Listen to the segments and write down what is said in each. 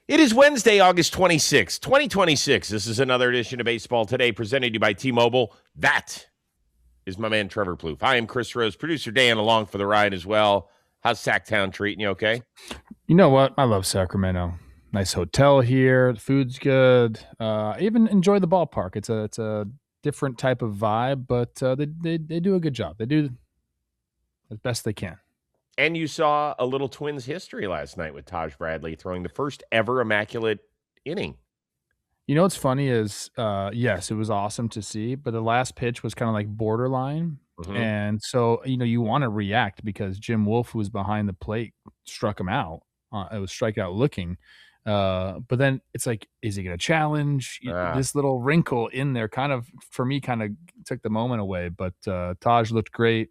It is Wednesday, August 26th, 2026. This is another edition of Baseball Today presented to you by T-Mobile. That is my man, Trevor Plouffe. Hi, I'm Chris Rose, producer Dan along for the ride as well. How's Sacktown treating you okay? You know what? I love Sacramento. Nice hotel here. The food's good. I even enjoy the ballpark. It's a different type of vibe, but they do a good job. They do as best they can. And you saw a little Twins history last night with Taj Bradley throwing the first ever immaculate inning. You know what's funny is, yes, it was awesome to see, but the last pitch was kind of like borderline. Mm-hmm. And so, you want to react because Jim Wolf, who was behind the plate, struck him out. It was strikeout looking. But then it's like, is he going to challenge? This little wrinkle in there kind of, for me, kind of took the moment away. But Taj looked great.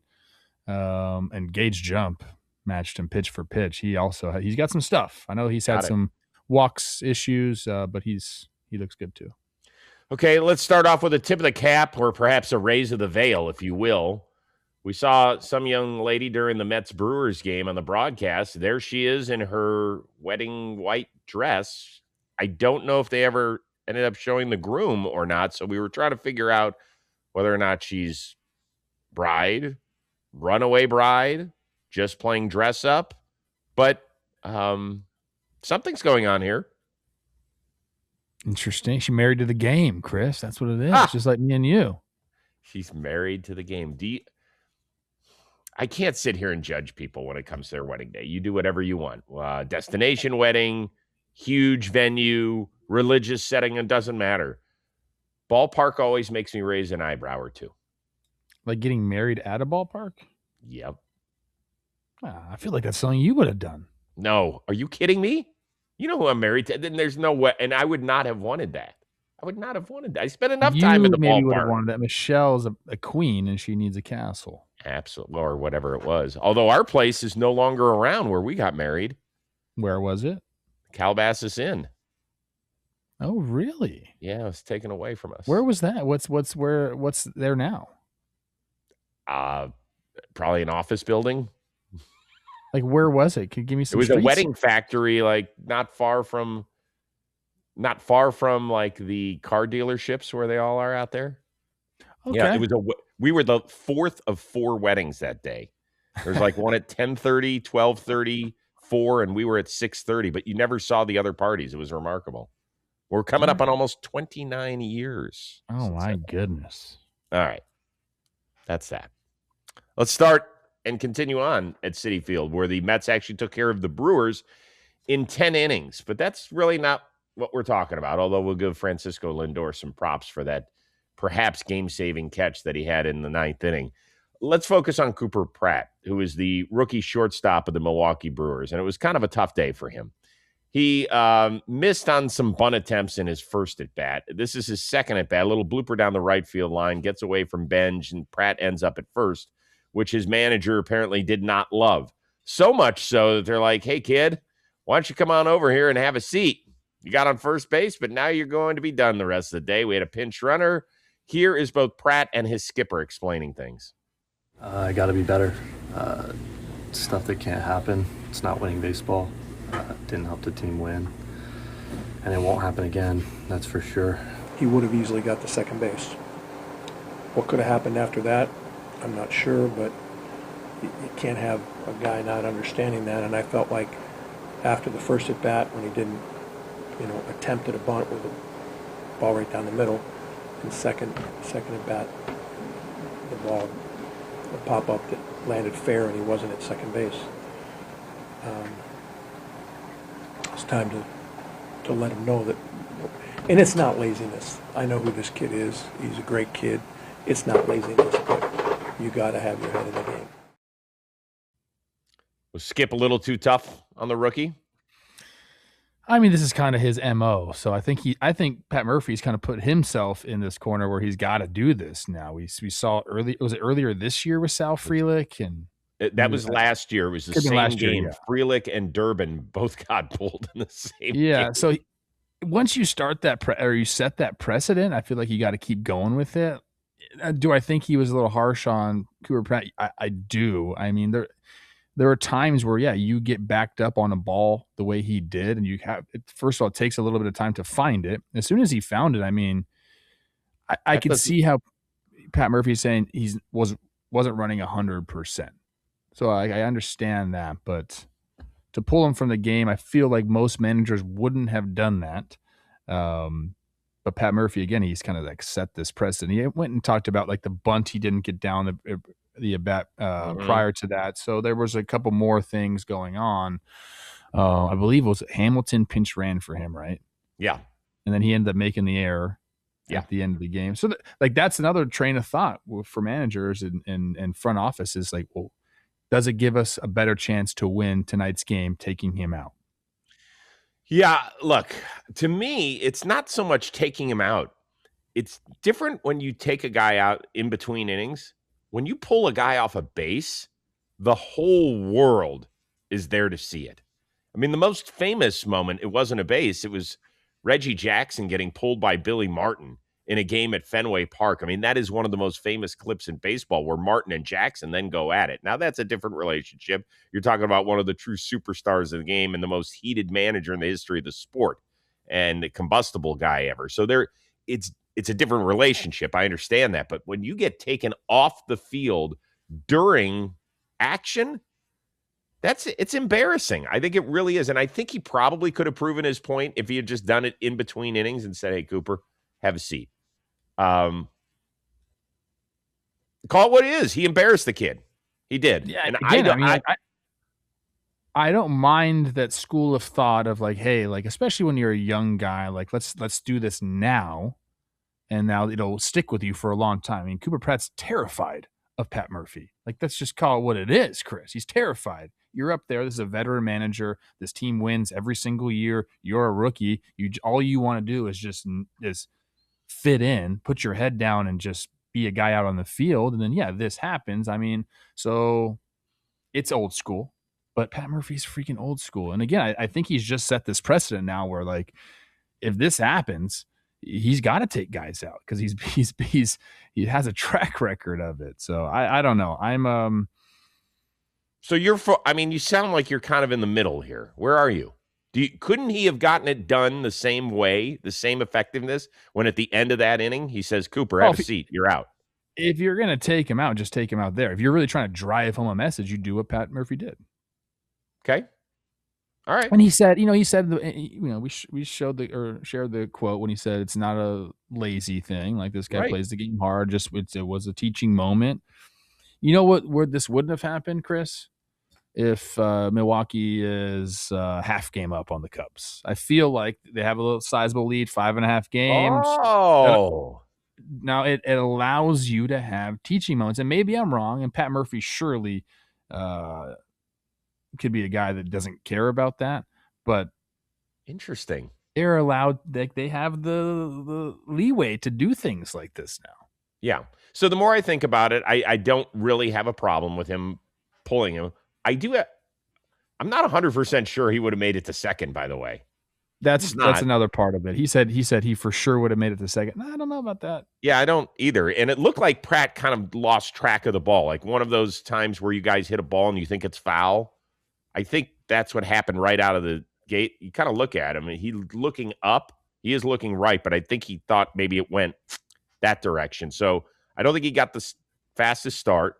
And Gage Jump matched him pitch for pitch. He's got some stuff. I know he's had some walks issues, but he looks good too. Okay, let's start off with a tip of the cap or perhaps a raise of the veil, if you will. We saw some young lady during the Mets-Brewers game on the broadcast. There she is in her wedding white dress. I don't know if they ever ended up showing the groom or not, so we were trying to figure out whether or not she's bride, runaway bride, just playing dress up. But something's going on here. Interesting. She married to the game, Chris. That's what it is. Just like me and you. She's married to the game. I can't sit here and judge people when it comes to their wedding day. You do whatever you want. Destination wedding, huge venue, religious setting, it doesn't matter. Ballpark always makes me raise an eyebrow or two. Like getting married at a ballpark? Yep. I feel like that's something you would have done. No. Are you kidding me? You know who I'm married to. Then there's no way. And I would not have wanted that. I spent enough time in the maybe ballpark. Would have wanted that. Michelle's a queen and she needs a castle. Absolutely. Or whatever it was. Although our place is no longer around where we got married. Where was it? Calabasas Inn. Oh, really? Yeah, it was taken away from us. Where was that? What's there now? Probably an office building. Like, where was it? Could you give me some? It was a wedding factory, like not far from like the car dealerships where they all are out there. Okay. Yeah, we were the fourth of 4 weddings that day. There's like one at 10:30, 12:30, 4, and we were at 6:30, but you never saw the other parties. It was remarkable. We're coming up on almost 29 years. Oh, my goodness. All right. That's that. Let's start and continue on at Citi Field, where the Mets actually took care of the Brewers in 10 innings. But that's really not what we're talking about, although we'll give Francisco Lindor some props for that perhaps game-saving catch that he had in the 9th inning. Let's focus on Cooper Pratt, who is the rookie shortstop of the Milwaukee Brewers, and it was kind of a tough day for him. He missed on some bunt attempts in his first at-bat. This is his second at-bat, a little blooper down the right field line, gets away from Benj, and Pratt ends up at first, which his manager apparently did not love. So much so that they're like, hey, kid, why don't you come on over here and have a seat? You got on first base, but now you're going to be done the rest of the day. We had a pinch runner. Here is both Pratt and his skipper explaining things. I got to be better. Stuff that can't happen. It's not winning baseball. Didn't help the team win. And it won't happen again, that's for sure. He would have easily got to second base. What could have happened after that, I'm not sure, but you can't have a guy not understanding that. And I felt like after the first at bat, when he didn't, attempt at a bunt with a ball right down the middle, and second at bat, the ball would pop up that landed fair, and he wasn't at second base. It's time to let him know that, and it's not laziness. I know who this kid is. He's a great kid. It's not laziness, but you got to have your head in the game. Was Skip a little too tough on the rookie? I mean, this is kind of his MO. So I think Pat Murphy's kind of put himself in this corner where he's got to do this now. We saw earlier this year with Sal Frelick, and that was last year. It was the same game. Yeah. Frelick and Durbin both got pulled in the same game. Yeah. So once you start that you set that precedent, I feel like you got to keep going with it. Do I think he was a little harsh on Cooper Pratt? I do. I mean, there are times where, you get backed up on a ball the way he did, and first of all, it takes a little bit of time to find it. As soon as he found it, I mean, I could see how Pat Murphy's saying wasn't running 100%. So I understand that, but to pull him from the game, I feel like most managers wouldn't have done that. But Pat Murphy, again, he's kind of like set this precedent. He went and talked about like the bunt he didn't get down the at bat prior to that. So there was a couple more things going on. I believe it was Hamilton pinch ran for him, right? Yeah. And then he ended up making the error at the end of the game. So that's another train of thought for managers and front office is like, well, does it give us a better chance to win tonight's game taking him out? Yeah, look, to me, it's not so much taking him out. It's different when you take a guy out in between innings. When you pull a guy off a base, the whole world is there to see it. I mean, the most famous moment, it wasn't a base. It was Reggie Jackson getting pulled by Billy Martin in a game at Fenway Park. I mean, that is one of the most famous clips in baseball where Martin and Jackson then go at it. Now, that's a different relationship. You're talking about one of the true superstars of the game and the most heated manager in the history of the sport and the combustible guy ever. So it's a different relationship. I understand that. But when you get taken off the field during action, it's embarrassing. I think it really is. And I think he probably could have proven his point if he had just done it in between innings and said, hey, Cooper, have a seat. Call it what it is. He embarrassed the kid. He did. Yeah, and again, I don't mind that school of thought of like, hey, like especially when you're a young guy, like let's do this now, and now it'll stick with you for a long time. I mean, Cooper Pratt's terrified of Pat Murphy. Like, let's just call it what it is, Chris. He's terrified. You're up there. This is a veteran manager. This team wins every single year. You're a rookie. All you want to do is just fit in, put your head down, and just be a guy out on the field. And then, this happens. I mean, so it's old school, but Pat Murphy's freaking old school. And again, I think he's just set this precedent now where, like, if this happens, he's got to take guys out because he has a track record of it. So I don't know. I'm So you sound like you're kind of in the middle here. Where are you? Couldn't he have gotten it done the same way, the same effectiveness, when at the end of that inning he says, Cooper, have a seat, you're out? If you're going to take him out, just take him out there. If you're really trying to drive home a message, you do what Pat Murphy did. Okay. All right. And he said, we shared the quote when he said it's not a lazy thing. Like, this guy plays the game hard. It was a teaching moment. You know what? Where this wouldn't have happened, Chris, if Milwaukee is half game up on the Cubs. I feel like they have a little sizable lead, 5.5 games. Oh. Now it allows you to have teaching moments, and maybe I'm wrong. And Pat Murphy surely could be a guy that doesn't care about that, but interesting. They're allowed. They have the leeway to do things like this now. Yeah. So the more I think about it, I don't really have a problem with him pulling him. I'm not 100% sure he would have made it to second, by the way. That's another part of it. He said he for sure would have made it to second. I don't know about that. Yeah, I don't either. And it looked like Pratt kind of lost track of the ball. Like one of those times where you guys hit a ball and you think it's foul. I think that's what happened right out of the gate. You kind of look at him and he's looking up. He is looking right, but I think he thought maybe it went that direction. So I don't think he got the fastest start.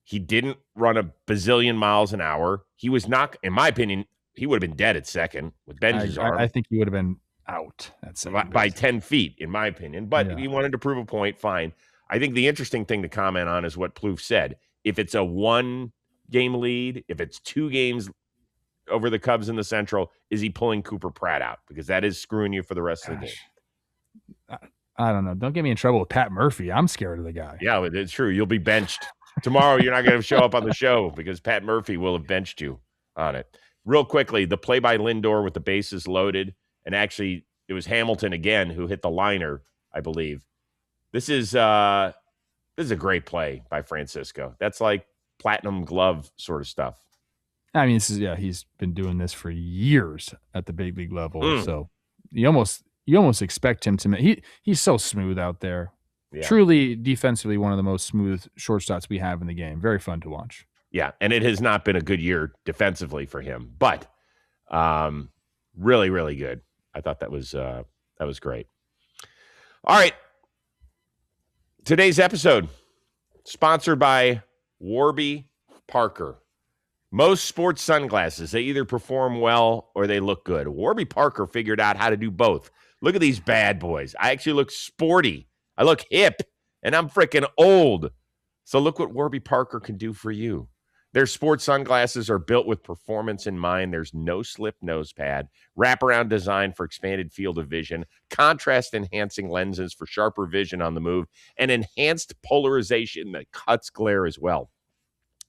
He didn't run a bazillion miles an hour. He was not, in my opinion, he would have been dead at second with Benji's arm. I think he would have been out at second by 10 feet, in my opinion. But he wanted to prove a point, fine. I think the interesting thing to comment on is what Plouffe said. If it's a 1-game lead, if it's 2 games over the Cubs in the Central, is he pulling Cooper Pratt out? Because that is screwing you for the rest of the game. I don't know. Don't get me in trouble with Pat Murphy. I'm scared of the guy. Yeah, it's true. You'll be benched. Tomorrow you're not going to show up on the show because Pat Murphy will have benched you on it. Real quickly, the play by Lindor with the bases loaded, and actually it was Hamilton again who hit the liner, I believe. This is a great play by Francisco. That's like platinum glove sort of stuff. I mean, he's been doing this for years at the big league level. So you almost expect him to he's so smooth out there. Yeah. Truly defensively one of the most smooth shortstops we have in the game. Very fun to watch. Yeah, and it has not been a good year defensively for him, but really, really good. I thought that was great. All right. Today's episode sponsored by Warby Parker. Most sports sunglasses, they either perform well or they look good. Warby Parker figured out how to do both. Look at these bad boys. I actually look sporty. I look hip, and I'm freaking old. So look what Warby Parker can do for you. Their sports sunglasses are built with performance in mind. There's no slip nose pad, wraparound design for expanded field of vision, contrast enhancing lenses for sharper vision on the move, and enhanced polarization that cuts glare as well.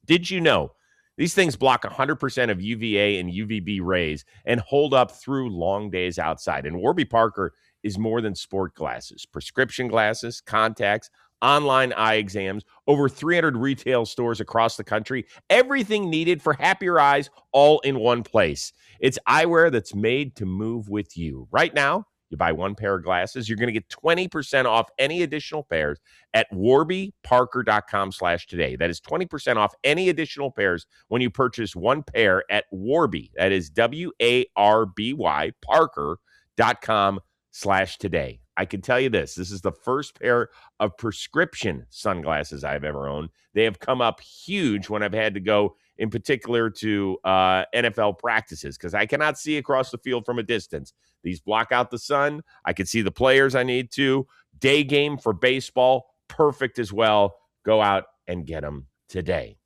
Did you know these things block 100% of UVA and UVB rays and hold up through long days outside? And Warby Parker is more than sport glasses, prescription glasses, contacts, online eye exams, over 300 retail stores across the country, everything needed for happier eyes all in one place. It's eyewear that's made to move with you. Right now, you buy one pair of glasses, you're going to get 20% off any additional pairs at warbyparker.com/today. That is 20% off any additional pairs when you purchase one pair at Warby. That is WARBY, Parker.com/today. I can tell you this is the first pair of prescription sunglasses I've ever owned. They have come up huge when I've had to go in particular to NFL practices because I cannot see across the field from a distance. These block out the sun. I can see the players I need to. Day game for baseball, perfect as well. Go out and get them today.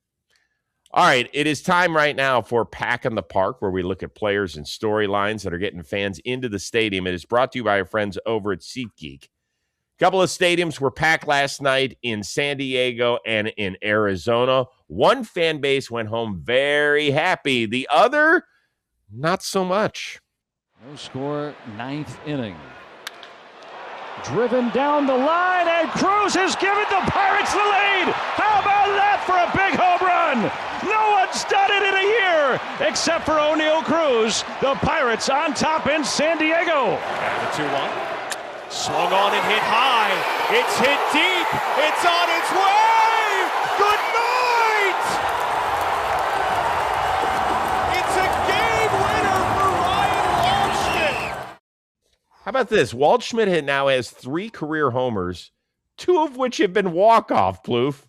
All right, it is time right now for Pack in the Park, where we look at players and storylines that are getting fans into the stadium. It is brought to you by our friends over at SeatGeek. A couple of stadiums were packed last night in San Diego and in Arizona. One fan base went home very happy. The other, not so much. No score, ninth inning. Driven down the line, and Cruz has given the Pirates the lead. How about that for a big home run? No one's done it in a year except for O'Neal Cruz. The Pirates on top in San Diego. And the 2-1. Swung on and hit high. It's hit deep. It's on its way. Good night. It's a game winner for Ryan Waldschmidt. How about this? Waldschmidt now has 3 career homers, 2 of which have been walk-off, Plouffe.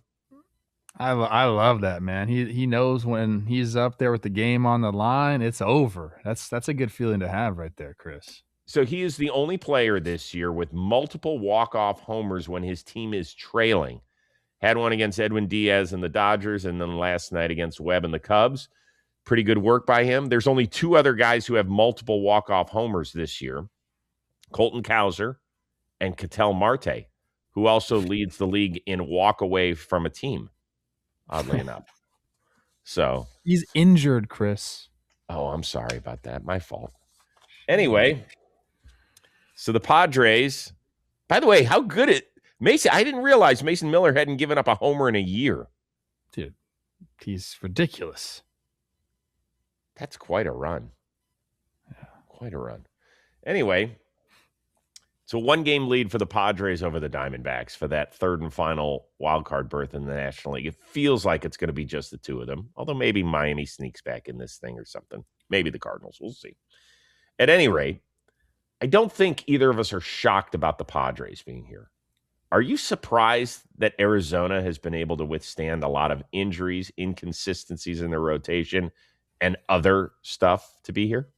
I love that, man. He knows when he's up there with the game on the line, it's over. That's a good feeling to have right there, Chris. So he is the only player this year with multiple walk-off homers when his team is trailing. Had one against Edwin Diaz and the Dodgers, and then last night against Webb and the Cubs. Pretty good work by him. There's only 2 other guys who have multiple walk-off homers this year. Colton Cowser and Ketel Marte, who also leads the league in walk away from a team, oddly enough. So he's injured, Chris. Oh, I'm sorry about that. My fault. Anyway, so the Padres, by the way, how good it Mason. I didn't realize Mason Miller hadn't given up a homer in a year. Dude, he's ridiculous. That's quite a run. Yeah, quite a run. Anyway, it's a 1-game lead for the Padres over the Diamondbacks for that 3rd and final wild card berth in the National League. It feels like it's going to be just the 2 of them, although maybe Miami sneaks back in this thing or something. Maybe the Cardinals. We'll see. At any rate, I don't think either of us are shocked about the Padres being here. Are you surprised that Arizona has been able to withstand a lot of injuries, inconsistencies in their rotation, and other stuff to be here?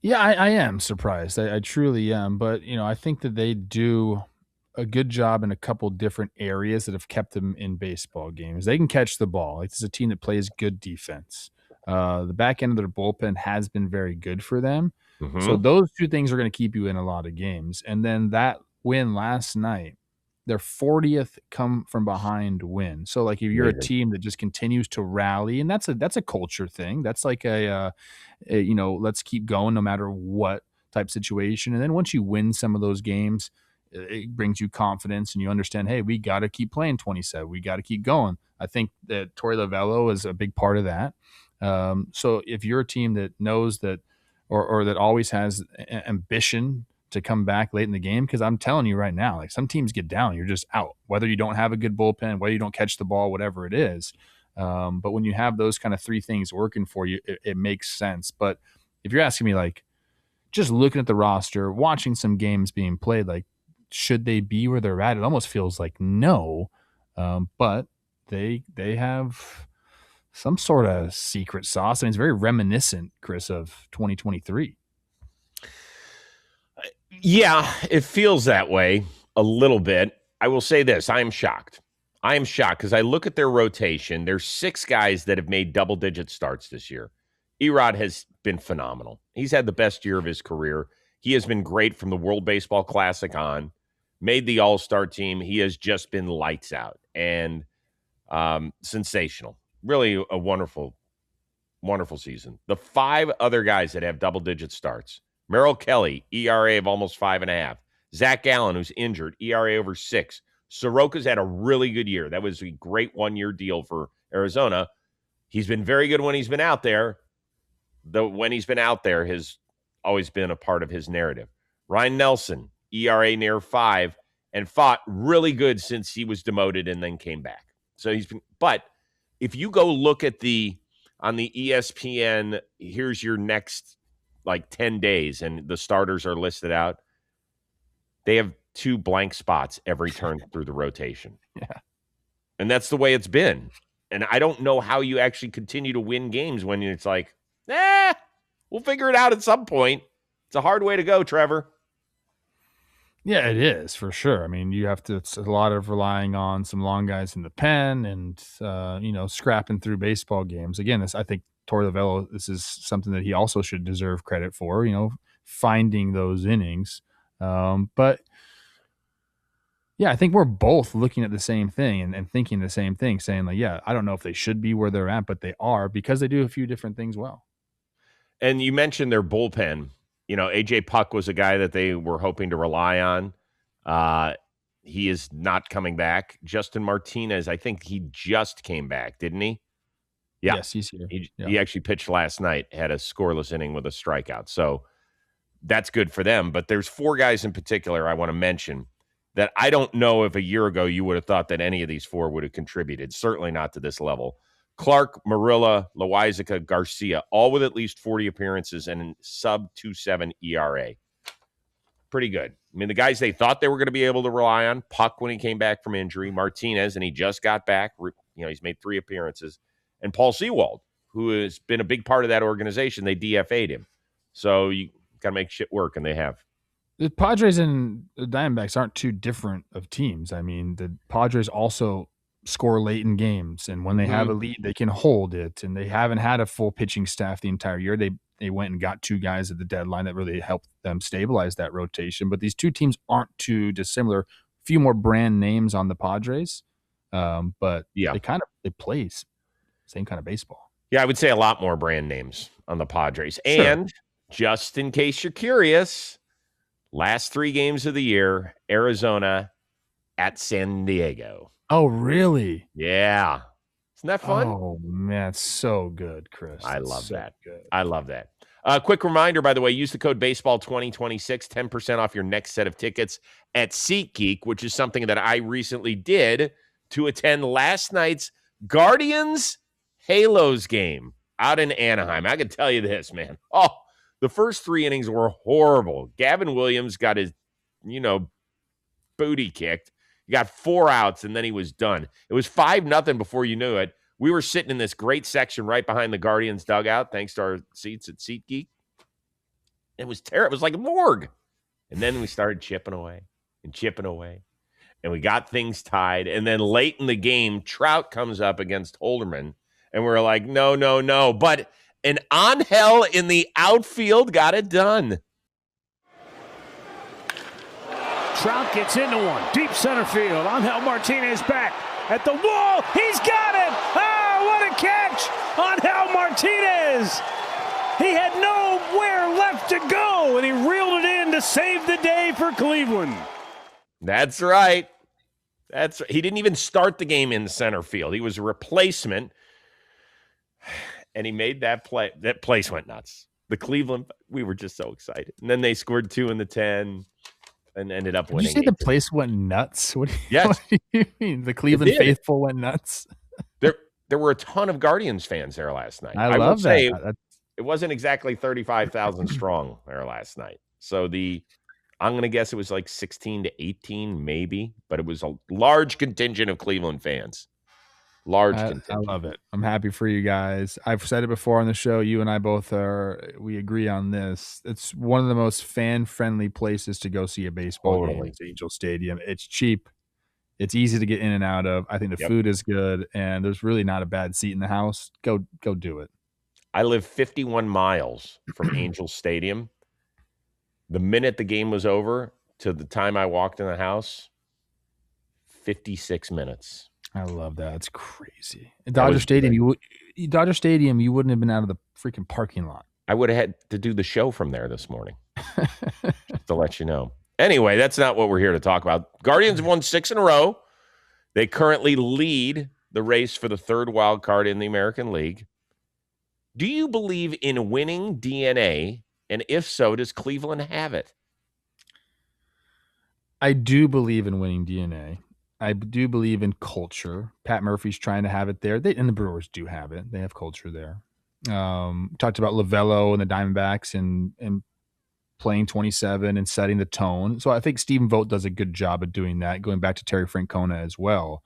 Yeah, I am surprised. I truly am. But, I think that they do a good job in a couple different areas that have kept them in baseball games. They can catch the ball. Like, this is a team that plays good defense. The back end of their bullpen has been very good for them. Mm-hmm. So those 2 things are going to keep you in a lot of games. And then that win last night, their 40th come from behind win. So like if you're a team that just continues to rally, and that's a culture thing. That's like a let's keep going no matter what type situation. And then once you win some of those games, it brings you confidence and you understand, hey, we got to keep playing 27. We got to keep going. I think that Torey Lovello is a big part of that. So if you're a team that knows that or that always has ambition to come back late in the game, because I'm telling you right now, like some teams get down, you're just out. Whether you don't have a good bullpen, whether you don't catch the ball, whatever it is, But when you have those kind of three things working for you, it makes sense. But if you're asking me, like, just looking at the roster, watching some games being played, like, should they be where they're at? It almost feels like no. But they have some sort of secret sauce. I mean, it's very reminiscent, Chris, of 2023. Yeah, it feels that way a little bit. I will say this. I am shocked. I am shocked because I look at their rotation. There's 6 guys that have made double-digit starts this year. Erod has been phenomenal. He's had the best year of his career. He has been great from the World Baseball Classic on, made the All-Star team. He has just been lights out and sensational. Really a wonderful, wonderful season. The 5 other guys that have double-digit starts, Merrill Kelly, ERA of almost 5.5. Zach Gallen, who's injured, ERA over 6. Soroka's had a really good year. That was a great one-year deal for Arizona. He's been very good when he's been out there. When he's been out there has always been a part of his narrative. Ryan Nelson, ERA near 5, and fought really good since he was demoted and then came back. So he's been, but if you go look at on the ESPN, here's your next like 10 days, and the starters are listed out, they have 2 blank spots every turn through the rotation. Yeah. And that's the way it's been. And I don't know how you actually continue to win games when it's like, we'll figure it out at some point. It's a hard way to go, Trevor. Yeah, it is for sure. I mean, it's a lot of relying on some long guys in the pen and, scrapping through baseball games. Again, I think Torey Lovullo, this is something that he also should deserve credit for, finding those innings. But yeah, I think we're both looking at the same thing and thinking the same thing, saying like, yeah, I don't know if they should be where they're at, but they are because they do a few different things well. And you mentioned their bullpen. AJ Puck was a guy that they were hoping to rely on. He is not coming back. Justin Martinez, I think he just came back, didn't he? Yeah. Yes, he's here. He actually pitched last night, had a scoreless inning with a strikeout. So that's good for them. But there's 4 guys in particular I want to mention that I don't know if a year ago you would have thought that any of these 4 would have contributed. Certainly not to this level. Clark, Marilla, Loizica, Garcia, all with at least 40 appearances and sub 2.7 ERA. Pretty good. I mean, the guys they thought they were going to be able to rely on, Puck when he came back from injury, Martinez, and he just got back. He's made 3 appearances. And Paul Sewald, who has been a big part of that organization. They DFA'd him. So you got to make shit work, and they have. The Padres and the Diamondbacks aren't too different of teams. I mean, the Padres also score late in games, and when they have a lead, they can hold it, and they haven't had a full pitching staff the entire year. They went and got 2 guys at the deadline that really helped them stabilize that rotation. But these 2 teams aren't too dissimilar. A few more brand names on the Padres, but yeah, they play same kind of baseball. Yeah, I would say a lot more brand names on the Padres. Sure. And just in case you're curious, last 3 games of the year, Arizona at San Diego. Oh, really? Yeah. Isn't that fun? Oh, man, it's so good, Chris. I love so that. Good. I love that. Quick reminder, by the way, use the code BASEBALL2026, 10% off your next set of tickets at SeatGeek, which is something that I recently did to attend last night's Guardians-Halos game out in Anaheim. I can tell you this, man. Oh, the first 3 innings were horrible. Gavin Williams got his, booty kicked. He got 4 outs, and then he was done. It was 5-0 before you knew it. We were sitting in this great section right behind the Guardians dugout, thanks to our seats at SeatGeek. It was terrible. It was like a morgue. And then we started chipping away, and we got things tied. And then late in the game, Trout comes up against Holderman, and we're like, no. But an Angel in the outfield got it done. Trout gets into one. Deep center field. Angel Martinez back at the wall. He's got it. Oh, what a catch. Angel Martinez. He had nowhere left to go, and he reeled it in to save the day for Cleveland. That's right. He didn't even start the game in center field. He was a replacement, and he made that play. That place went nuts. The Cleveland, we were just so excited. And then they scored 2 in the 10. And ended up winning. Did you say the place went nuts? What do you mean? The Cleveland faithful went nuts? there were a ton of Guardians fans there last night. I will love that. say it wasn't exactly 35,000 strong there last night. So I'm going to guess it was like 16 to 18 maybe, but it was a large contingent of Cleveland fans. I love it. I'm happy for you guys. I've said it before on the show. You and I both we agree on this. It's one of the most fan-friendly places to go see a baseball game. It's Angel Stadium. It's cheap. It's easy to get in and out of. I think the food is good, and there's really not a bad seat in the house. Go do it. I live 51 miles from Angel Stadium. The minute the game was over to the time I walked in the house, 56 minutes. I love that. It's crazy. Dodger Stadium, you wouldn't have been out of the freaking parking lot. I would have had to do the show from there this morning. Just to let you know. Anyway, that's not what we're here to talk about. Guardians have won 6 in a row. They currently lead the race for the third wild card in the American League. Do you believe in winning DNA? And if so, does Cleveland have it? I do believe in winning DNA. I do believe in culture. Pat Murphy's trying to have it there. And the Brewers do have it. They have culture there. Talked about Lovello and the Diamondbacks and playing 27 and setting the tone. So I think Stephen Vogt does a good job of doing that, going back to Terry Francona as well.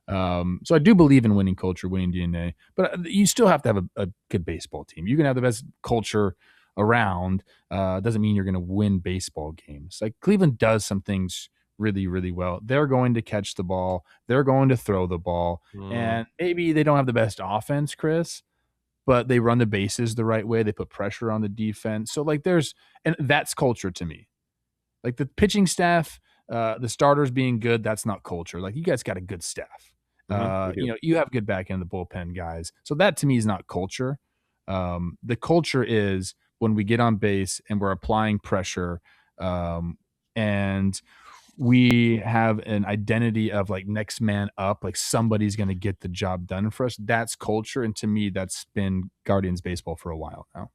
So I do believe in winning culture, winning DNA. But you still have to have a good baseball team. You can have the best culture around. Doesn't mean you're going to win baseball games. Like Cleveland does some things really, really well. They're going to catch the ball. They're going to throw the ball. And maybe they don't have the best offense, Chris, but they run the bases the right way. They put pressure on the defense. So like and that's culture to me. Like the pitching staff, the starters being good, that's not culture. Like you guys got a good staff. You have good back end of the bullpen guys. So that to me is not culture. The culture is when we get on base and we're applying pressure, and we have an identity of like next man up, like somebody's going to get the job done for us. That's culture. And to me, that's been Guardians baseball for a while now.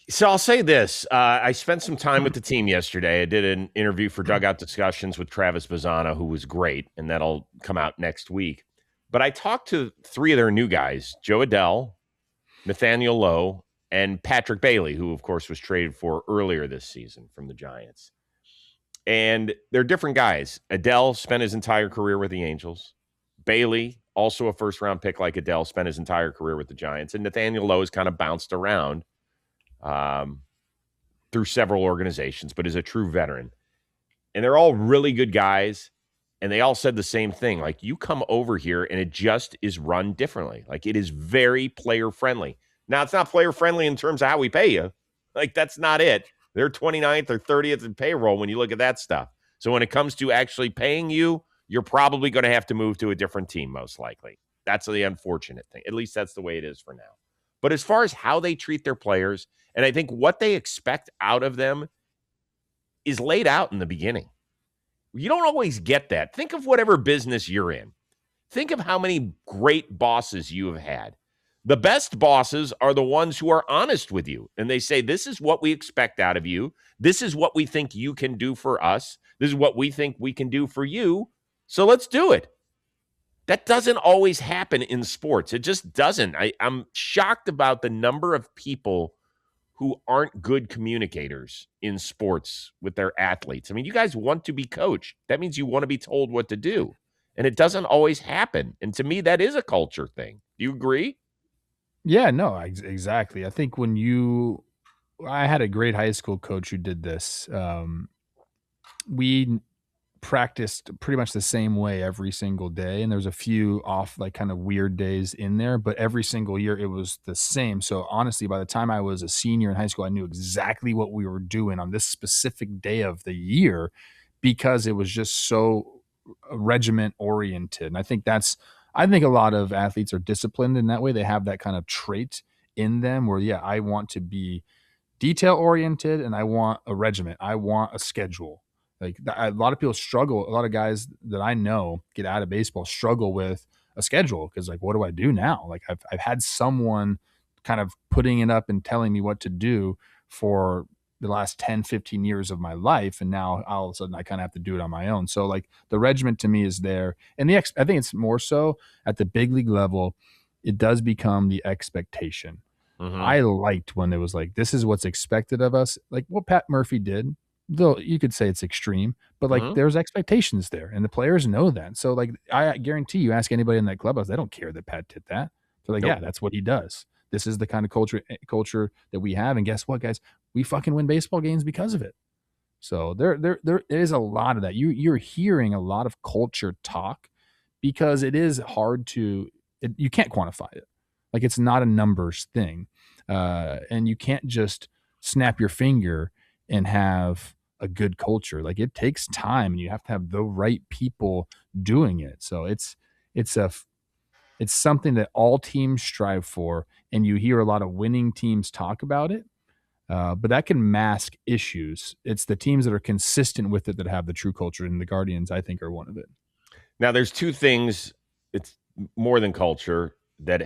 So I'll say this. I spent some time with the team yesterday. I did an interview for Dugout Discussions with Travis Bazzana, who was great, and that'll come out next week. But I talked to 3 of their new guys, Joe Adell, Nathaniel Lowe, and Patrick Bailey, who, of course, was traded for earlier this season from the Giants. And they're different guys. Adell spent his entire career with the Angels. Bailey, also a first-round pick like Adell, spent his entire career with the Giants. And Nathaniel Lowe has kind of bounced around through several organizations, but is a true veteran. And they're all really good guys. And they all said the same thing. Like, you come over here and it just is run differently. Like, it is very player-friendly. Now, it's not player-friendly in terms of how we pay you. Like, that's not it. They're 29th or 30th in payroll when you look at that stuff. So when it comes to actually paying you, you're probably going to have to move to a different team, most likely. That's the unfortunate thing. At least that's the way it is for now. But as far as how they treat their players, and I think what they expect out of them is laid out in the beginning. You don't always get that. Think of whatever business you're in. Think of how many great bosses you have had. The best bosses are the ones who are honest with you. And they say, this is what we expect out of you. This is what we think you can do for us. This is what we think we can do for you. So let's do it. That doesn't always happen in sports. It just doesn't. I'm shocked about the number of people who aren't good communicators in sports with their athletes. I mean, you guys want to be coached. That means you want to be told what to do. And it doesn't always happen. And to me, that is a culture thing. Do you agree? Yeah, no, exactly. I think I had a great high school coach who did this. We practiced pretty much the same way every single day, and there's a few off, like kind of weird days in there, but every single year it was the same. So honestly, by the time I was a senior in high school, I knew exactly what we were doing on this specific day of the year because it was just so regiment oriented. And I think a lot of athletes are disciplined in that way. They have that kind of trait in them where, yeah, I want to be detail oriented and I want a regiment. I want a schedule. Like a lot of people struggle. A lot of guys that I know get out of baseball struggle with a schedule because, like, what do I do now? Like I've had someone kind of putting it up and telling me what to do for the last 10, 15 years of my life. And now all of a sudden I kind of have to do it on my own. So like the regiment to me is there. And I think it's more so at the big league level, it does become the expectation. Mm-hmm. I liked when it was like, this is what's expected of us. Like what Pat Murphy did, though you could say it's extreme, but like there's expectations there and the players know that. So like, I guarantee you ask anybody in that clubhouse, they don't care that Pat did that. They're like, yeah, that's what he does. This is the kind of culture that we have. And guess what, guys? We fucking win baseball games because of it. So there is a lot of that. You're hearing a lot of culture talk because it is hard you can't quantify it. Like it's not a numbers thing. And you can't just snap your finger and have a good culture. Like it takes time and you have to have the right people doing it. So it's something that all teams strive for, and you hear a lot of winning teams talk about it, but that can mask issues. It's the teams that are consistent with it that have the true culture, and the Guardians, I think, are one of it. Now, there's two things, it's more than culture, that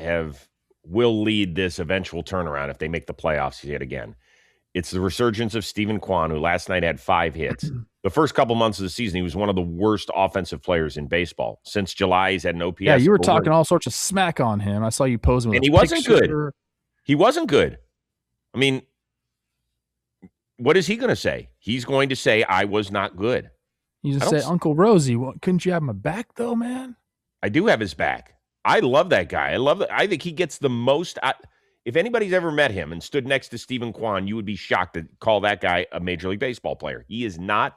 will lead this eventual turnaround if they make the playoffs yet again. It's the resurgence of Steven Kwan, who last night had 5 hits. The first couple months of the season, he was one of the worst offensive players in baseball. Since July, he's had an OPS. Yeah, you were talking all sorts of smack on him. I saw you posing with and he wasn't good. He wasn't good. I mean, what is he going to say? He's going to say, I was not good. He's going to say, Uncle Rosie, couldn't you have my back, though, man? I do have his back. I love that guy. I think he gets the most. If anybody's ever met him and stood next to Steven Kwan, you would be shocked to call that guy a Major League Baseball player. He's not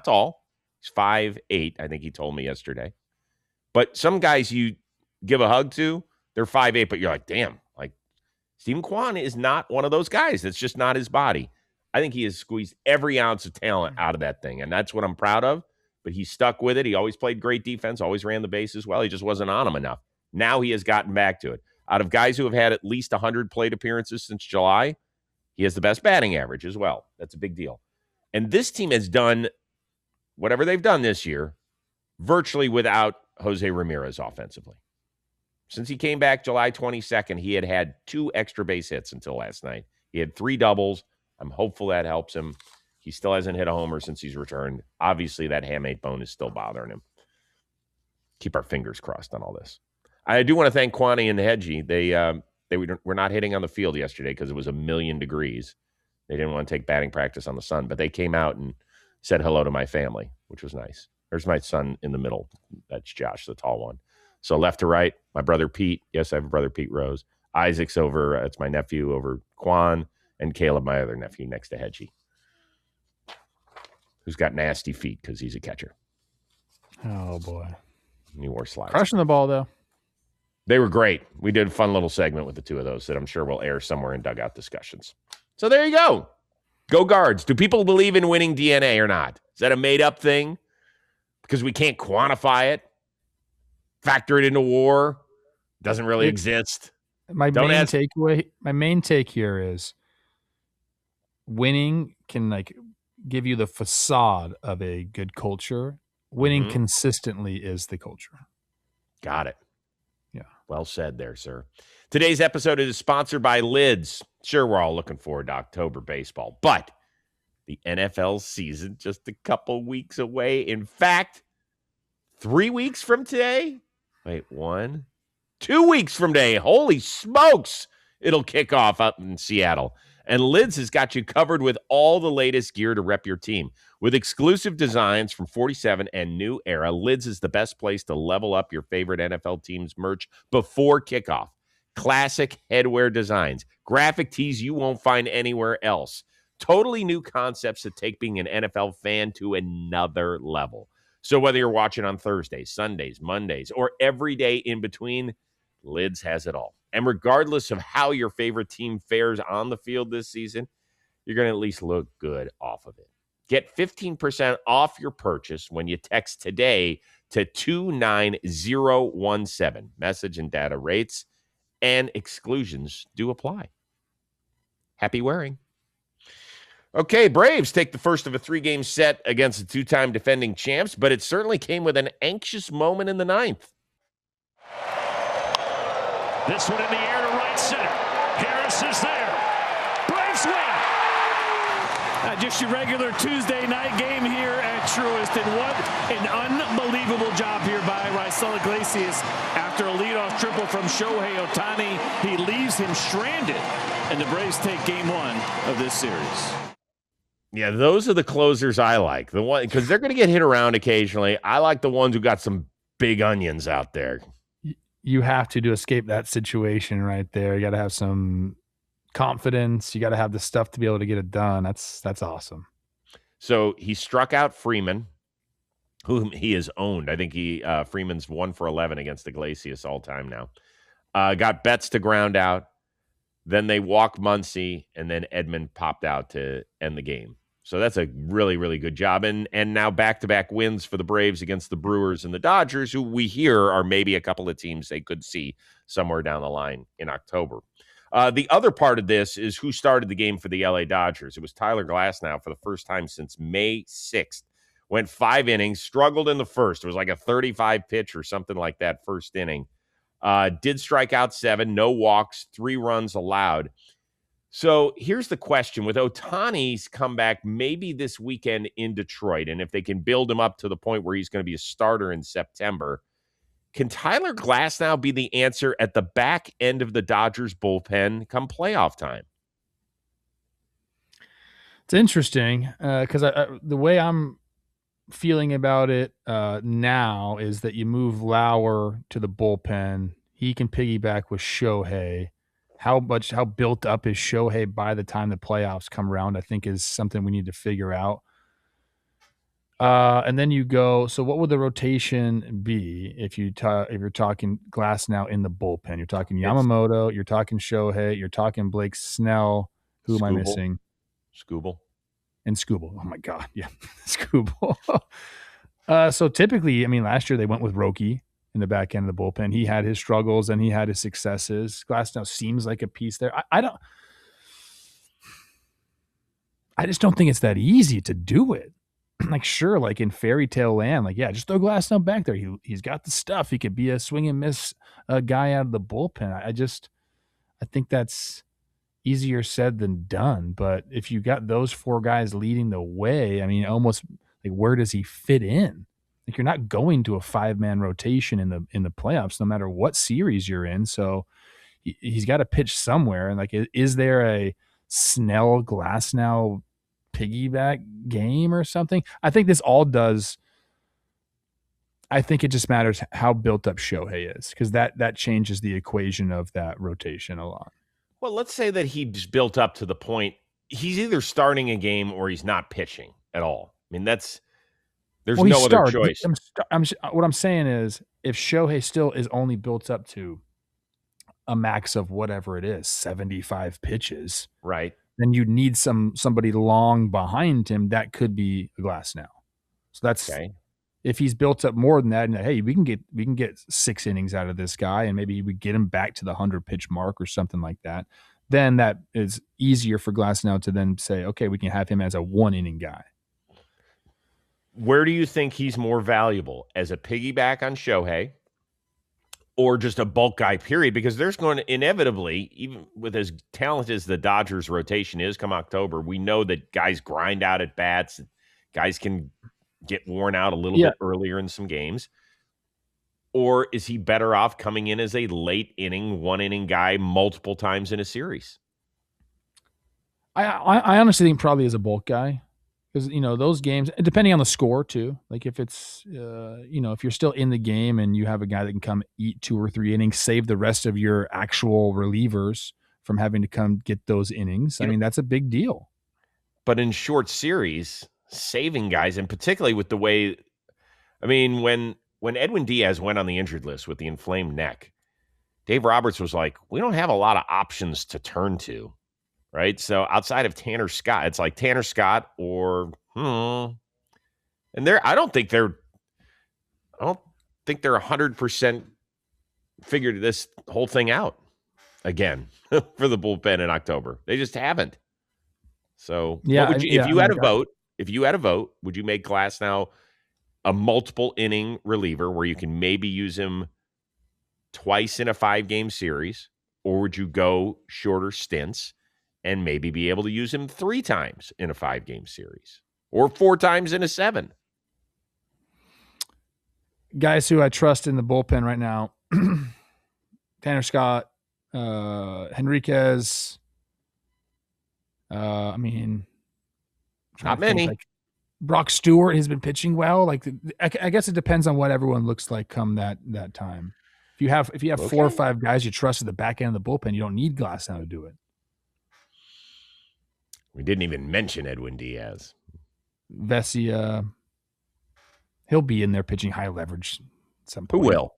tall. He's 5'8", I think he told me yesterday. But some guys you give a hug to, they're 5'8", but you're like, damn, like Steven Kwan is not one of those guys. That's just not his body. I think he has squeezed every ounce of talent out of that thing, and that's what I'm proud of. But he stuck with it. He always played great defense, always ran the bases well. He just wasn't on him enough. Now he has gotten back to it. Out of guys who have had at least 100 plate appearances since July, he has the best batting average as well. That's a big deal. And this team has done whatever they've done this year virtually without Jose Ramirez offensively. Since he came back July 22nd, he had 2 extra base hits until last night. He had 3 doubles. I'm hopeful that helps him. He still hasn't hit a homer since he's returned. Obviously, that hamate bone is still bothering him. Keep our fingers crossed on all this. I do want to thank Kwani and Hedgie. They were not hitting on the field yesterday because it was 1,000,000 degrees. They didn't want to take batting practice on the sun, but they came out and said hello to my family, which was nice. There's my son in the middle. That's Josh, the tall one. So left to right, my brother Pete. Yes, I have a brother, Pete Rose. Isaac's over. It's my nephew over Quan, and Caleb, my other nephew, next to Hedgie, who's got nasty feet because he's a catcher. Oh, boy. He wore slides. Crushing the ball, though. They were great. We did a fun little segment with the two of those that I'm sure will air somewhere in dugout discussions. So there you go. Go Guards. Do people believe in winning DNA or not? Is that a made-up thing? Because we can't quantify it? Factor it into war? Doesn't really exist? My main take here is winning can give you the facade of a good culture. Winning consistently is the culture. Got it. Yeah. Well said there, sir. Today's episode is sponsored by Lids. Sure, we're all looking forward to October baseball, but the NFL season just a couple weeks away. In fact, 3 weeks from today. Wait, 2 weeks from today. Holy smokes. It'll kick off up in Seattle. And Lids has got you covered with all the latest gear to rep your team. With exclusive designs from 47 and New Era, Lids is the best place to level up your favorite NFL team's merch before kickoff. Classic headwear designs, graphic tees you won't find anywhere else. Totally new concepts that take being an NFL fan to another level. So whether you're watching on Thursdays, Sundays, Mondays, or every day in between, Lids has it all. And regardless of how your favorite team fares on the field this season, you're going to at least look good off of it. Get 15% off your purchase when you text today to 29017. Message and data rates and exclusions do apply. Happy wearing. Okay, Braves take the first of a 3-game set against the 2-time defending champs, but it certainly came with an anxious moment in the 9th. This one in the air to right center. Harris is there. Braves win. Just your regular Tuesday night game here at Truist. And what an unbelievable job here by Raisel Iglesias. After a leadoff triple from Shohei Ohtani, he leaves him stranded. And the Braves take game 1 of this series. Yeah, those are the closers I like. The one, because they're going to get hit around occasionally. I like the ones who got some big onions out there. You have to escape that situation right there. You got to have some confidence. You got to have the stuff to be able to get it done. That's awesome. So he struck out Freeman, whom he has owned. I think Freeman's 1 for 11 against Iglesias all time now. Got Betts to ground out. Then they walked Muncy, and then Edman popped out to end the game. So that's a really, really good job. And now back-to-back wins for the Braves against the Brewers and the Dodgers, who we hear are maybe a couple of teams they could see somewhere down the line in October. The other part of this is who started the game for the LA Dodgers. It was Tyler Glasnow for the first time since May 6th. Went 5 innings, struggled in the first. It was like a 35 pitch or something like that first inning. Did strike out 7, no walks, 3 runs allowed. So here's the question. With Ohtani's comeback maybe this weekend in Detroit, and if they can build him up to the point where he's going to be a starter in September, can Tyler Glasnow be the answer at the back end of the Dodgers bullpen come playoff time? It's interesting because the way I'm feeling about it now is that you move Lauer to the bullpen. He can piggyback with Shohei. How built up is Shohei by the time the playoffs come around, I think is something we need to figure out. And then you go, so what would the rotation be if you're talking Glasnow in the bullpen? You're talking Yamamoto, you're talking Shohei, you're talking Blake Snell. Who am I missing? Skubal. And Skubal. Oh my God. Yeah. Skubal. So typically, I mean, last year they went with Roki in the back end of the bullpen. He had his struggles and he had his successes. Glasnow seems like a piece there. I just don't think it's that easy to do it. Like, sure, like in fairy tale land, like, yeah, just throw Glasnow back there. He's got the stuff. He could be a swing and miss guy out of the bullpen. I think that's easier said than done. But if you got those 4 guys leading the way, I mean, almost like where does he fit in? Like, you're not going to a 5-man rotation in the playoffs, no matter what series you're in. So he's got to pitch somewhere. And like, is there a Snell Glasnow piggyback game or something? I think this all does. I think it just matters how built up Shohei is, because that changes the equation of that rotation a lot. Well, let's say that he's built up to the point he's either starting a game or he's not pitching at all. I mean, there's no other choice. What I'm saying is, if Shohei still is only built up to a max of whatever it is, 75 pitches, right? Then you need somebody long behind him that could be Glasnow. So that's okay. If he's built up more than that, and hey, we can get 6 innings out of this guy, and maybe we get him back to the 100 pitch mark or something like that, then that is easier for Glasnow to then say, okay, we can have him as a 1 inning guy. Where do you think he's more valuable, as a piggyback on Shohei or just a bulk guy, period? Because there's going to inevitably, even with as talented as the Dodgers rotation is come October, we know that guys grind out at bats. Guys can get worn out a little bit earlier in some games. Or is he better off coming in as a late inning, 1 inning guy multiple times in a series? I honestly think probably as a bulk guy. Because, those games, depending on the score too, like if it's, if you're still in the game and you have a guy that can come eat 2 or 3 innings, save the rest of your actual relievers from having to come get those innings, I mean, that's a big deal. But in short series, saving guys, and particularly with the way, I mean, when Edwin Diaz went on the injured list with the inflamed neck, Dave Roberts was like, we don't have a lot of options to turn to. Right. So outside of Tanner Scott, it's like Tanner Scott or and I don't think they're 100% figured this whole thing out again for the bullpen in October. They just haven't. So if you had a vote, would you make Glasnow a multiple inning reliever where you can maybe use him twice in a 5-game series, or would you go shorter stints and maybe be able to use him 3 times in a 5-game series or 4 times in a 7. Guys who I trust in the bullpen right now, Tanner Scott, Henriquez. Not many. Brock Stewart has been pitching well. I guess it depends on what everyone looks like come that time. If you have 4 or 5 guys you trust at the back end of the bullpen, you don't need Glasnow to do it. We didn't even mention Edwin Diaz. Vesia, he'll be in there pitching high leverage at some point. Who will?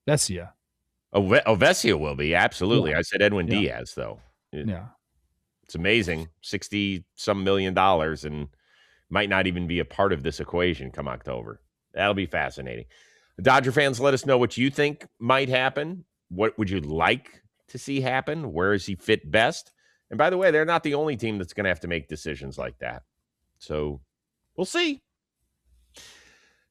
Vesia. Vesia will be, absolutely. Yeah. I said Edwin Diaz, though. It's amazing, $60-some million, and might not even be a part of this equation come October. That'll be fascinating. Dodger fans, let us know what you think might happen. What would you like to see happen? Where does he fit best? And by the way, they're not the only team that's going to have to make decisions like that. So we'll see.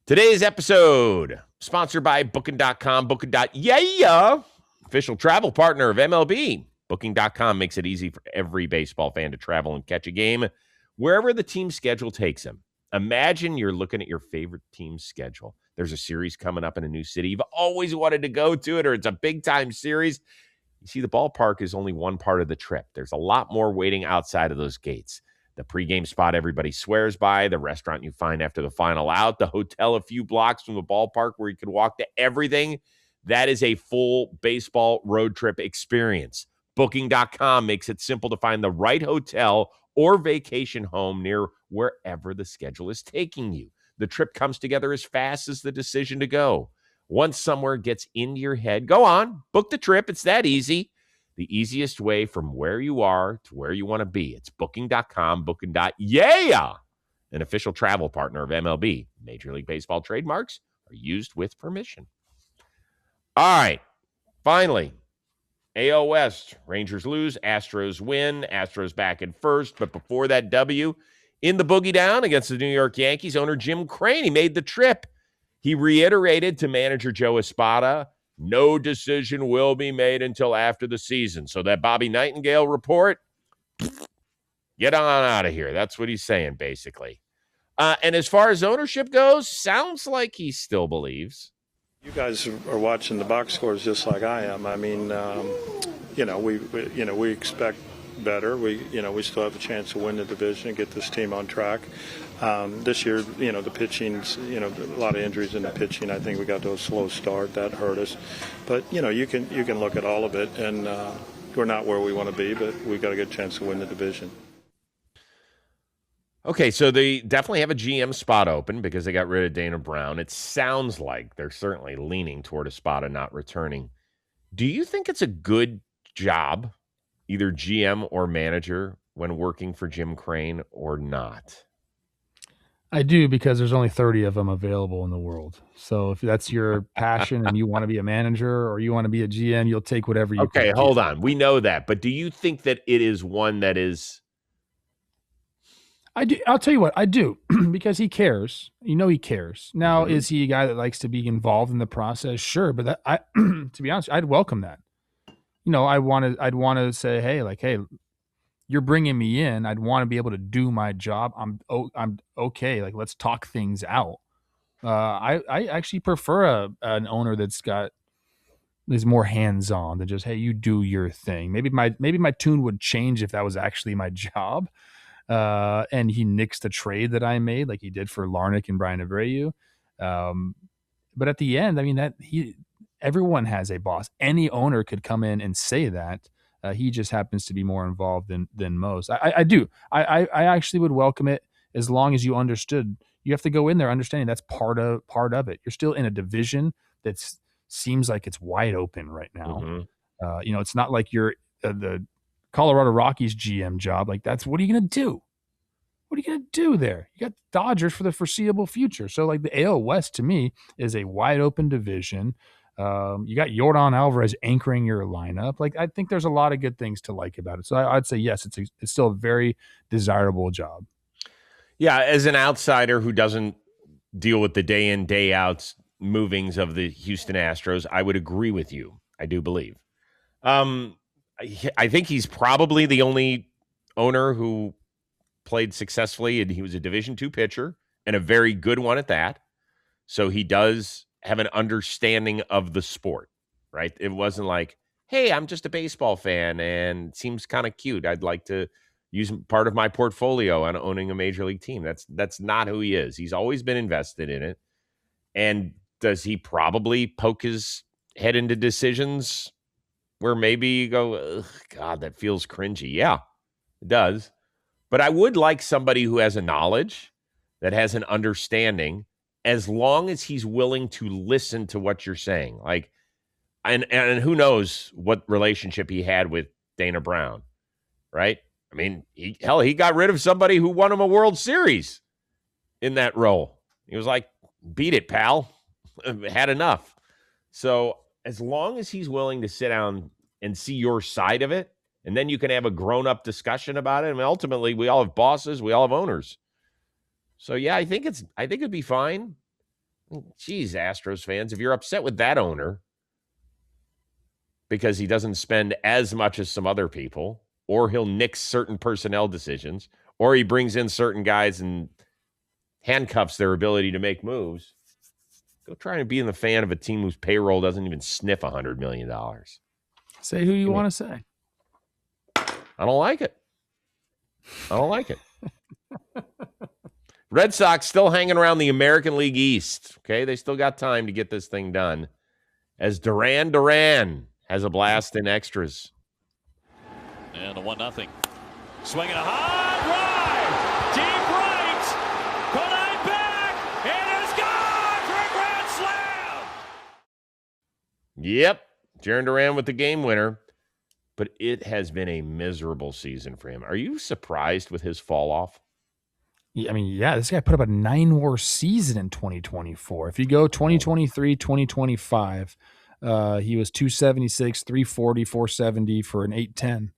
Today's episode, sponsored by Booking.com, Booking.yeah, official travel partner of MLB. Booking.com makes it easy for every baseball fan to travel and catch a game wherever the team's schedule takes them. Imagine you're looking at your favorite team's schedule. There's a series coming up in a new city. You've always wanted to go to it, or it's a big-time series. You see, the ballpark is only one part of the trip. There's a lot more waiting outside of those gates. The pregame spot everybody swears by, the restaurant you find after the final out, the hotel a few blocks from the ballpark where you can walk to everything. That is a full baseball road trip experience. Booking.com makes it simple to find the right hotel or vacation home near wherever the schedule is taking you. The trip comes together as fast as the decision to go. Once somewhere gets into your head, go on, book the trip. It's that easy. The easiest way from where you are to where you want to be. It's Booking.com, Booking.yeah, an official travel partner of MLB. Major League Baseball trademarks are used with permission. All right, finally, AL West, Rangers lose, Astros win, Astros back in first. But before that W, in the boogie down against the New York Yankees, owner Jim Crane, he made the trip. He reiterated to manager Joe Espada, no decision will be made until after the season. So that Bobby Nightingale report, get on out of here. That's what he's saying, basically. And as far as ownership goes, sounds like he still believes. You guys are watching the box scores just like I am. I mean, we expect better. We still have a chance to win the division and get this team on track. This year, the pitching's, a lot of injuries in the pitching. I think we got to a slow start. That hurt us. But, you can look at all of it, and we're not where we want to be, but we've got a good chance to win the division. Okay, so they definitely have a GM spot open because they got rid of Dana Brown. It sounds like they're certainly leaning toward Espada not returning. Do you think it's a good job, either GM or manager, when working for Jim Crane or not? I do, because there's only 30 of them available in the world. So if that's your passion and you want to be a manager or you want to be a GM, you'll take whatever you can. Okay, hold on. We know that. But do you think that it is one that is... I do. I'll tell you what, I do, because he cares. He cares. Now, is he a guy that likes to be involved in the process? Sure, but to be honest, I'd welcome that. I'd want to say, hey, you're bringing me in. I'd want to be able to do my job. I'm okay. Let's talk things out. I actually prefer an owner that's more hands-on than just, hey, you do your thing. Maybe my tune would change if that was actually my job. And he nixed the trade that I made, like he did for Larnach and Brian Abreu. But at the end, I mean, everyone has a boss. Any owner could come in and say that. He just happens to be more involved than most. I do. I actually would welcome it, as long as you understood. You have to go in there understanding that's part of it. You're still in a division that seems like it's wide open right now. It's not like you're the Colorado Rockies GM job. What are you going to do? What are you going to do there? You got Dodgers for the foreseeable future. So the AL West to me is a wide open division. You got Yordan Alvarez anchoring your lineup. I think there's a lot of good things to like about it. So I'd say, yes, it's still a very desirable job. Yeah. As an outsider who doesn't deal with the day in, day out movings of the Houston Astros, I would agree with you. I do believe. I think he's probably the only owner who played successfully, and he was a Division II pitcher and a very good one at that. So he does have an understanding of the sport, right? It wasn't like, hey, I'm just a baseball fan and it seems kind of cute. I'd like to use part of my portfolio on owning a major league team. That's not who he is. He's always been invested in it. And does he probably poke his head into decisions where maybe you go, God, that feels cringy? Yeah, it does. But I would like somebody who has a knowledge, that has an understanding, as long as he's willing to listen to what you're saying. Like, and who knows what relationship he had with Dana Brown, right? I mean, he got rid of somebody who won him a World Series in that role. He was like, beat it, pal. Had enough. So as long as he's willing to sit down and see your side of it, and then you can have a grown-up discussion about it. I mean, ultimately, we all have bosses. We all have owners. So, yeah, I think it'd be fine. Geez, Astros fans, if you're upset with that owner because he doesn't spend as much as some other people, or he'll nix certain personnel decisions, or he brings in certain guys and handcuffs their ability to make moves, go try and be in the fan of a team whose payroll doesn't even sniff $100 million. Say who you want to say. I don't like it. Red Sox still hanging around the American League East. Okay, they still got time to get this thing done. As Duran has a blast in extras. And a 1-0. Swinging a high drive. Deep right. Collide back. And it's gone for a grand slam. Yep. Jarren Duran with the game winner. But it has been a miserable season for him. Are you surprised with his fall off? I mean, yeah, this guy put up a 9-WAR season in 2024. If you go 2023, 2025, he was 276, 340, 470 for an 810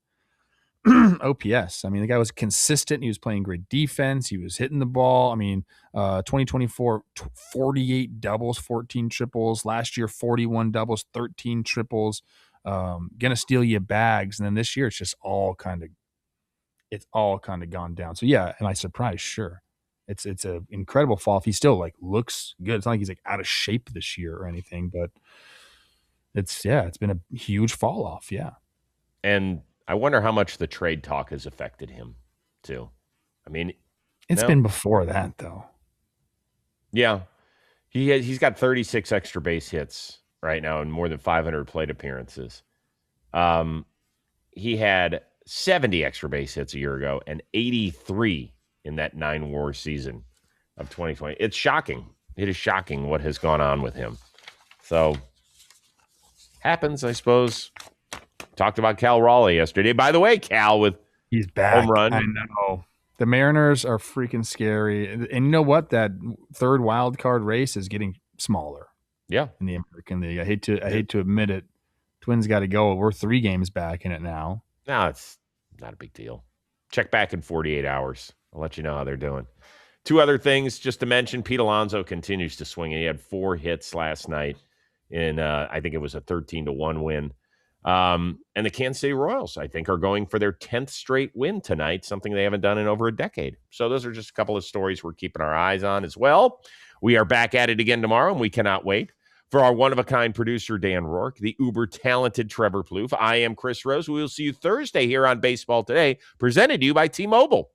OPS. I mean, the guy was consistent. He was playing great defense. He was hitting the ball. I mean, 2024, 48 doubles, 14 triples. Last year, 41 doubles, 13 triples. Gonna steal you bags. And then this year, it's all kind of gone down. So yeah, am I surprised? Sure. It's an incredible fall off. He still looks good. It's not like he's out of shape this year or anything, but it's been a huge fall off. Yeah. And I wonder how much the trade talk has affected him too. I mean, it's been before that though. Yeah. He's got 36 extra base hits right now and more than 500 plate appearances. He had 70 extra base hits a year ago and 83 in that 9-WAR season of 2020. It's shocking. It is shocking what has gone on with him. So, happens, I suppose. Talked about Cal Raleigh yesterday. By the way, Cal with he's back. Home run. I know. The Mariners are freaking scary. And you know what? That third wild card race is getting smaller. Yeah. In the American League. I hate to admit it. Twins got to go. We're 3 games back in it now. No, it's not a big deal. Check back in 48 hours. I'll let you know how they're doing. 2 other things just to mention. Pete Alonso continues to swing. He had 4 hits last night in, I think it was a 13-1 win. And the Kansas City Royals, I think, are going for their 10th straight win tonight, something they haven't done in over a decade. So those are just a couple of stories we're keeping our eyes on as well. We are back at it again tomorrow, and we cannot wait. For our one-of-a-kind producer, Dan Rourke, the uber-talented Trevor Plouffe, I am Chris Rose. We will see you Thursday here on Baseball Today, presented to you by T-Mobile.